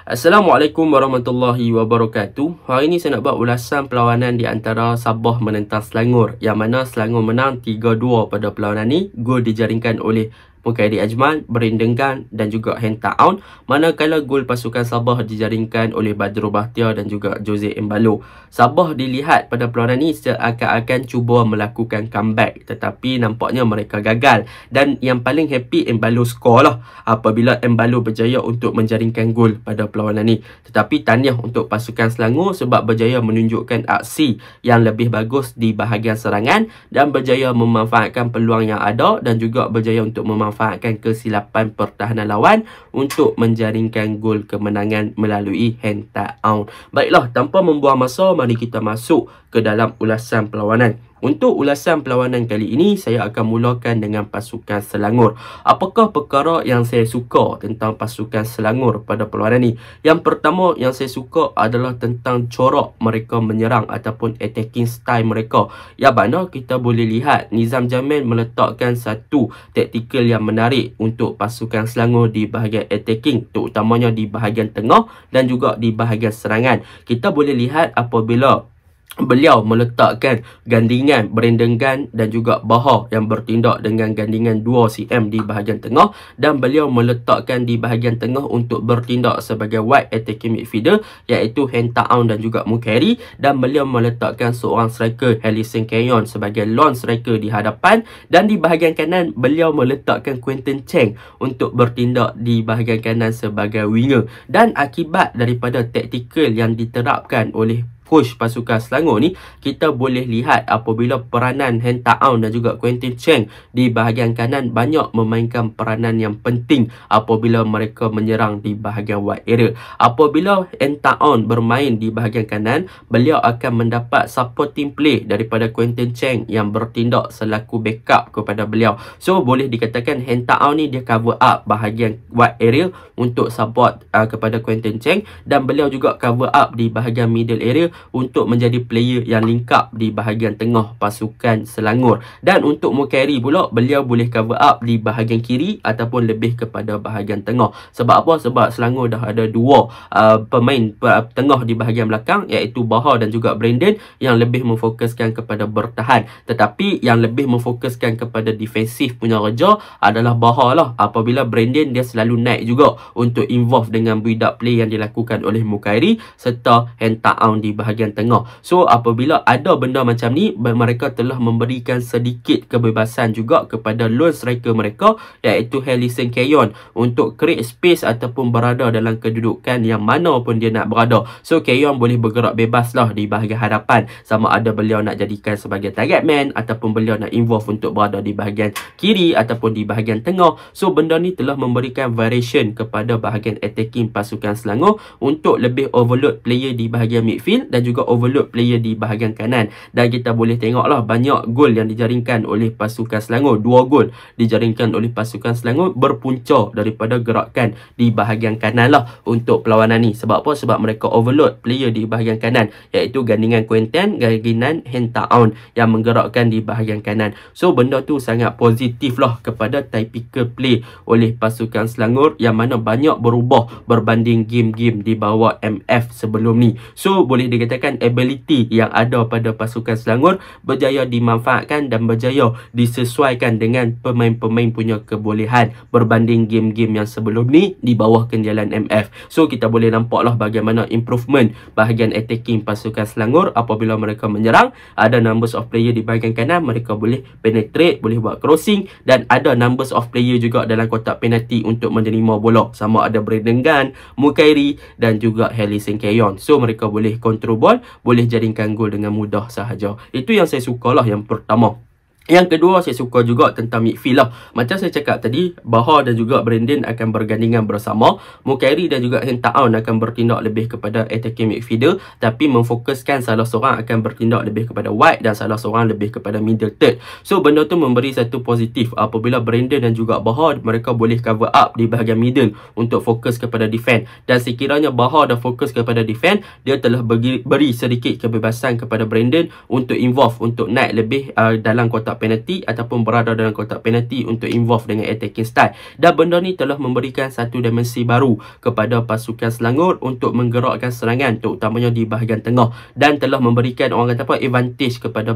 Assalamualaikum warahmatullahi wabarakatuh. Hari ini saya nak buat ulasan perlawanan di antara Sabah menentang Selangor, yang mana Selangor menang 3-2 pada perlawanan ni. Gol dijaringkan oleh Mukairi Ajmal, Brandon Gan dan juga Henta Aun, manakala gol pasukan Sabah dijaringkan oleh Badrul Bahtiar dan juga Jose Embalo. Sabah dilihat pada perlawanan ni seakan-akan cuba melakukan comeback, tetapi nampaknya mereka gagal. Dan yang paling happy Embalo skor lah apabila Embalo berjaya untuk menjaringkan gol pada perlawanan ni. Tetapi tahniah untuk pasukan Selangor sebab berjaya menunjukkan aksi yang lebih bagus di bahagian serangan dan berjaya memanfaatkan peluang yang ada dan juga berjaya untuk memanfaatkan kesilapan pertahanan lawan untuk menjaringkan gol kemenangan melalui Henta Aun. Baiklah, tanpa membuang masa, mari kita masuk ke dalam ulasan perlawanan. Untuk ulasan perlawanan kali ini, saya akan mulakan dengan pasukan Selangor. Apakah perkara yang saya suka tentang pasukan Selangor pada perlawanan ni? Yang pertama yang saya suka adalah tentang corak mereka menyerang ataupun attacking style mereka. Yang mana kita boleh lihat Nizam Jamil meletakkan satu taktikal yang menarik untuk pasukan Selangor di bahagian attacking, terutamanya di bahagian tengah dan juga di bahagian serangan. Kita boleh lihat apabila beliau meletakkan gandingan Brandon Gan dan juga Bahar yang bertindak dengan gandingan 2cm di bahagian tengah, dan beliau meletakkan di bahagian tengah untuk bertindak sebagai wide attacking midfielder iaitu Henta Aun dan juga Mukairi, dan beliau meletakkan seorang striker Helison Kenyon sebagai lone striker di hadapan, dan di bahagian kanan beliau meletakkan Quinton Cheng untuk bertindak di bahagian kanan sebagai winger. Dan akibat daripada taktikal yang diterapkan oleh coach pasukan Selangor ni, kita boleh lihat apabila peranan Henta Aun dan juga Quinton Cheng di bahagian kanan banyak memainkan peranan yang penting apabila mereka menyerang di bahagian wide area. Apabila Henta Aun bermain di bahagian kanan, beliau akan mendapat supporting play daripada Quinton Cheng yang bertindak selaku backup kepada beliau. So boleh dikatakan Henta Aun ni dia cover up bahagian wide area untuk support kepada Quinton Cheng, dan beliau juga cover up di bahagian middle area untuk menjadi player yang link up di bahagian tengah pasukan Selangor. Dan untuk Mukairi pula, beliau boleh cover up di bahagian kiri ataupun lebih kepada bahagian tengah. Sebab apa? Sebab Selangor dah ada dua pemain tengah di bahagian belakang, iaitu Bahar dan juga Brandon, yang lebih memfokuskan kepada bertahan. Tetapi yang lebih memfokuskan kepada defensif punya kerja adalah Bahar lah. Apabila Brandon dia selalu naik juga untuk involve dengan build up play yang dilakukan oleh Mukairi serta Henta Aun di bahagian tengah. So apabila ada benda macam ni, mereka telah memberikan sedikit kebebasan juga kepada lone striker mereka iaitu Helison Kenyon untuk create space ataupun berada dalam kedudukan yang mana pun dia nak berada. So Kenyon boleh bergerak bebas lah di bahagian hadapan, sama ada beliau nak jadikan sebagai target man ataupun beliau nak involve untuk berada di bahagian kiri ataupun di bahagian tengah. So benda ni telah memberikan variation kepada bahagian attacking pasukan Selangor untuk lebih overload player di bahagian midfield dan juga overload player di bahagian kanan. Dan kita boleh tengoklah banyak gol yang dijaringkan oleh pasukan Selangor. 2 gol dijaringkan oleh pasukan Selangor berpunca daripada gerakan di bahagian kanan lah untuk perlawanan ni. Sebab apa? Sebab mereka overload player di bahagian kanan, iaitu gandingan Quinton, gandingan Henta Aun yang menggerakkan di bahagian kanan. So benda tu sangat positif lah kepada typical play oleh pasukan Selangor, yang mana banyak berubah berbanding game-game di bawah MF sebelum ni. So boleh dikatakan ability yang ada pada pasukan Selangor berjaya dimanfaatkan dan berjaya disesuaikan dengan pemain-pemain punya kebolehan berbanding game-game yang sebelum ni di bawah kenjalan MF. So kita boleh nampaklah bagaimana improvement bahagian attacking pasukan Selangor apabila mereka menyerang. Ada numbers of player di bahagian kanan, mereka boleh penetrate, boleh buat crossing, dan ada numbers of player juga dalam kotak penalti untuk menerima bola, sama ada Brandon Gan, Mukairi dan juga Helison Kenyon. So mereka boleh control ball, boleh jaringkan gol dengan mudah sahaja. Itu yang saya sukalah yang pertama. Yang kedua, saya suka juga tentang midfield lah. Macam saya cakap tadi, Bahar dan juga Brandon akan bergandingan bersama. Mukairi dan juga Henta Aun akan bertindak lebih kepada attacking midfielder, tapi memfokuskan salah seorang akan bertindak lebih kepada wide dan salah seorang lebih kepada middle third. So benda tu memberi satu positif apabila Brandon dan juga Bahar mereka boleh cover up di bahagian middle untuk fokus kepada defense. Dan sekiranya Bahar dah fokus kepada defense, dia telah beri sedikit kebebasan kepada Brandon untuk involve, untuk naik lebih dalam kotak kotak penalti ataupun berada dalam kotak penalti untuk involve dengan attacking style. Dan benda ni telah memberikan satu dimensi baru kepada pasukan Selangor untuk menggerakkan serangan terutamanya di bahagian tengah, dan telah memberikan orang kata apa advantage kepada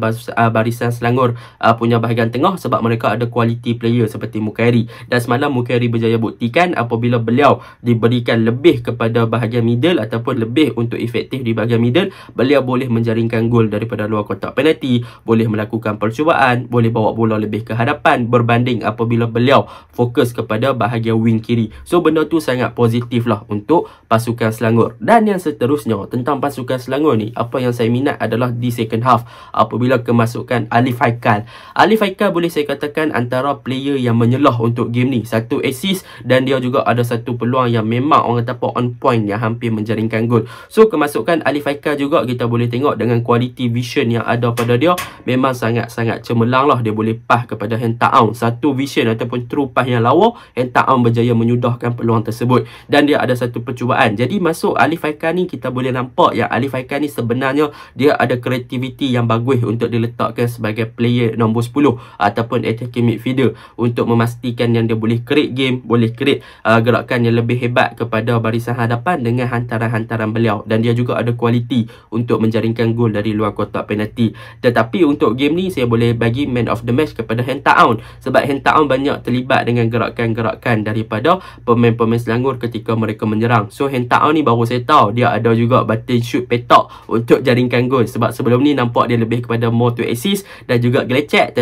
barisan Selangor punya bahagian tengah sebab mereka ada quality player seperti Mukairi. Dan semalam Mukairi berjaya buktikan apabila beliau diberikan lebih kepada bahagian middle ataupun lebih untuk efektif di bahagian middle, beliau boleh menjaringkan gol daripada luar kotak penalti, boleh melakukan percubaan, boleh bawa bola lebih ke hadapan berbanding apabila beliau fokus kepada bahagian wing kiri. So benda tu sangat positif lah untuk pasukan Selangor. Dan yang seterusnya tentang pasukan Selangor ni, apa yang saya minat adalah di second half apabila kemasukan Alif Haikal. Alif Haikal boleh saya katakan antara player yang menyelah untuk game ni. Satu assist dan dia juga ada satu peluang yang memang orang kata apa on point yang hampir menjaringkan gol. So kemasukan Alif Haikal juga kita boleh tengok dengan quality vision yang ada pada dia, memang sangat-sangat cemerlang lah. Dia boleh pass kepada Hentaung, satu vision ataupun true pass yang lawa, Hentaung berjaya menyudahkan peluang tersebut dan dia ada satu percubaan. Jadi masuk Alif Haikal ni kita boleh nampak yang Alif Haikal ni sebenarnya dia ada kreativiti yang bagus untuk diletakkan sebagai player nombor 10 ataupun attacking midfielder untuk memastikan yang dia boleh create game, boleh create gerakan yang lebih hebat kepada barisan hadapan dengan hantaran-hantaran beliau, dan dia juga ada kualiti untuk menjaringkan gol dari luar kotak penalti. Tetapi untuk game ni saya boleh bagi man of the match kepada Hentaung sebab Hentaung banyak terlibat dengan gerakan-gerakan daripada pemain-pemain Selangor ketika mereka menyerang. So Hentaung ni baru saya tahu dia ada juga button shoot petak untuk jaringkan gol, sebab sebelum ni nampak dia lebih kepada more to assist dan juga gelecek,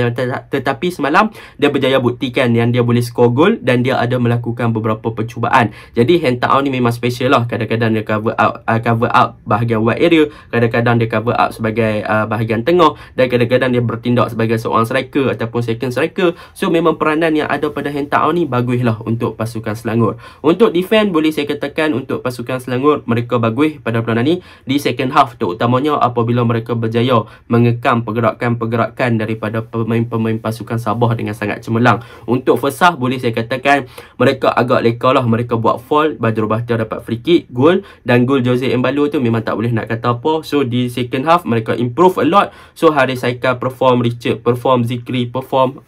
tetapi semalam dia berjaya buktikan yang dia boleh score gol dan dia ada melakukan beberapa percubaan. Jadi Hentaung ni memang special lah. Kadang-kadang dia cover out bahagian wide area, kadang-kadang dia cover out sebagai bahagian tengah, dan kadang-kadang dia bertindak sebagai seorang striker ataupun second striker. So memang peranan yang ada pada Hentaung ni baguslah untuk pasukan Selangor. Untuk defend boleh saya katakan untuk pasukan Selangor mereka bagus pada peranan ni di second half, terutamanya apabila mereka berjaya mengekam pergerakan-pergerakan daripada pemain-pemain pasukan Sabah dengan sangat cemerlang. Untuk first half boleh saya katakan mereka agak leka lah, mereka buat foul, Badrul Bahtiar dapat free kick, gol, dan gol Jose Embalo tu memang tak boleh nak kata apa. So di second half mereka improve a lot. So Haris Haikal perform, Richard perform, Zikri perform,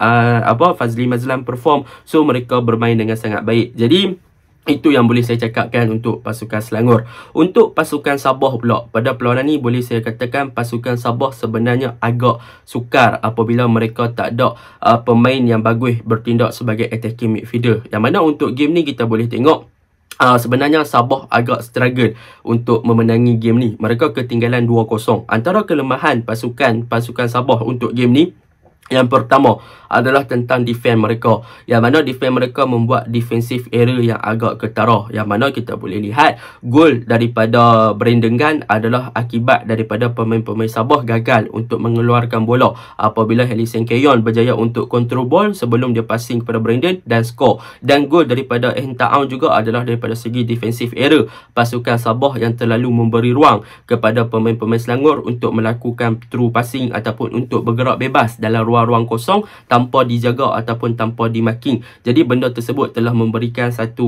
Fazli Mazlan perform. So mereka bermain dengan sangat baik. Jadi itu yang boleh saya cakapkan untuk pasukan Selangor. Untuk pasukan Sabah pula, pada perlawanan ni boleh saya katakan pasukan Sabah sebenarnya agak sukar apabila mereka tak ada pemain yang bagus bertindak sebagai attacking midfielder. Yang mana untuk game ni kita boleh tengok sebenarnya Sabah agak struggle untuk memenangi game ni. Mereka ketinggalan 2-0. Antara kelemahan pasukan Sabah untuk game ni, yang pertama adalah tentang defense mereka, yang mana defense mereka membuat defensive error yang agak ketara, yang mana kita boleh lihat gol daripada Brandon Gunn adalah akibat daripada pemain-pemain Sabah gagal untuk mengeluarkan bola apabila Helisen Keyon berjaya untuk control ball sebelum dia passing kepada Brandon dan score. Dan gol daripada Hentaung juga adalah daripada segi defensive error pasukan Sabah yang terlalu memberi ruang kepada pemain-pemain Selangor untuk melakukan true passing ataupun untuk bergerak bebas dalam ruang-ruang kosong tanpa dijaga ataupun tanpa dimarking. Jadi benda tersebut telah memberikan satu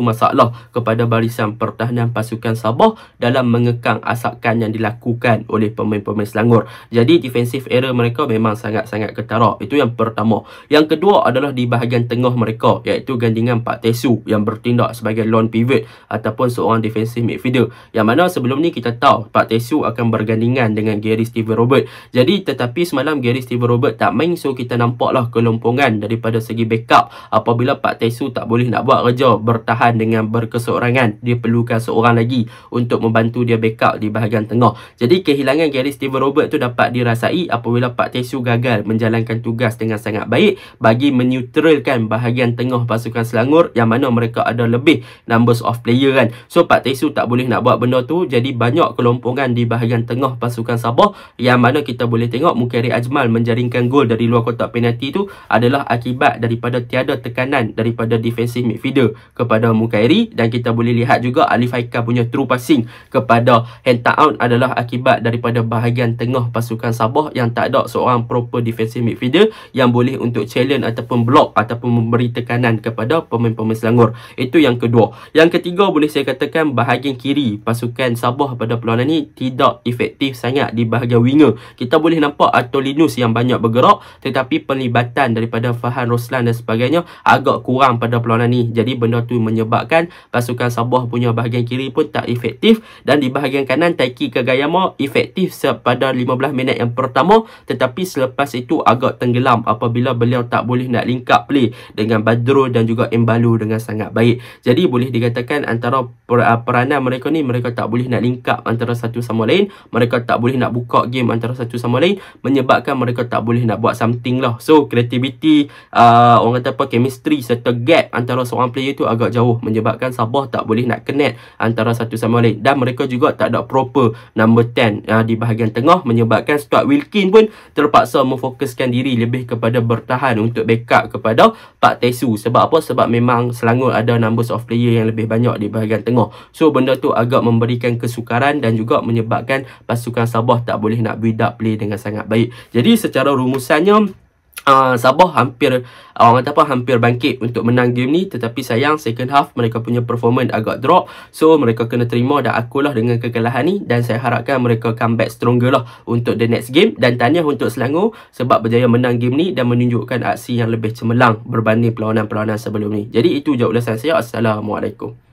masalah kepada barisan pertahanan pasukan Sabah dalam mengekang asakan yang dilakukan oleh pemain-pemain Selangor. Jadi defensive error mereka memang sangat-sangat ketara. Itu yang pertama. Yang kedua adalah di bahagian tengah mereka, iaitu gandingan Pak Tesu yang bertindak sebagai lone pivot ataupun seorang defensive midfielder. Yang mana sebelum ni kita tahu Pak Tesu akan bergandingan dengan Gary Steven Robert. Jadi tetapi semalam Gary Steven Robert tak main, so kita nampaklah kelompongan daripada segi backup apabila Pak Tesu tak boleh nak buat kerja bertahan dengan berkeseorangan. Dia perlukan seorang lagi untuk membantu dia backup di bahagian tengah. Jadi kehilangan Gary Steven Robert tu dapat dirasai apabila Pak Tesu gagal menjalankan tugas dengan sangat baik bagi menetralkan bahagian tengah pasukan Selangor yang mana mereka ada lebih numbers of player kan. So Pak Tesu tak boleh nak buat benda tu, jadi banyak kelompongan di bahagian tengah pasukan Sabah yang mana kita boleh tengok Mukairi Ajmal menjaringkan gol dari luar kotak penalti tu adalah akibat daripada tiada tekanan daripada defensive midfielder kepada Mukairi, dan kita boleh lihat juga Alif Haikal punya true passing kepada Hentaung adalah akibat daripada bahagian tengah pasukan Sabah yang tak ada seorang proper defensive midfielder yang boleh untuk challenge ataupun block ataupun memberi tekanan kepada pemain-pemain Selangor. Itu yang kedua. Yang ketiga boleh saya katakan bahagian kiri pasukan Sabah pada perlawanan ni tidak efektif sangat di bahagian winger. Kita boleh nampak Artolinus Yunus yang banyak bergerak, tetapi pelibatan daripada Fahan Roslan dan sebagainya agak kurang pada perlawanan ni. Jadi benda tu menyebabkan pasukan Sabah punya bahagian kiri pun tak efektif, dan di bahagian kanan Taiki Kagayama efektif pada 15 minit yang pertama, tetapi selepas itu agak tenggelam apabila beliau tak boleh nak link up play dengan Badrul dan juga Embalu dengan sangat baik. Jadi boleh dikatakan antara peranan mereka ni, mereka tak boleh nak link up antara satu sama lain, mereka tak boleh nak buka game antara satu sama lain, menyebabkan mereka tak boleh nak buat something lah. So creativity, orang kata apa, chemistry serta gap antara seorang player tu agak jauh, menyebabkan Sabah tak boleh nak connect antara satu sama lain, dan mereka juga tak ada proper number 10 di bahagian tengah, menyebabkan Stuart Wilkin pun terpaksa memfokuskan diri lebih kepada bertahan untuk backup kepada Pak Tesu. Sebab apa? Sebab memang Selangor ada numbers of player yang lebih banyak di bahagian tengah. So benda tu agak memberikan kesukaran dan juga menyebabkan pasukan Sabah tak boleh nak build up play dengan sangat baik. Jadi secara rumusannya, Sabah hampir hampir bangkit untuk menang game ni, tetapi sayang second half mereka punya performance agak drop. So mereka kena terima dan akulah dengan kekalahan ni, dan saya harapkan mereka comeback stronger lah untuk the next game. Dan tahniah untuk Selangor sebab berjaya menang game ni dan menunjukkan aksi yang lebih cemerlang berbanding perlawanan-perlawanan sebelum ni. Jadi itu je ulasan saya. Assalamualaikum.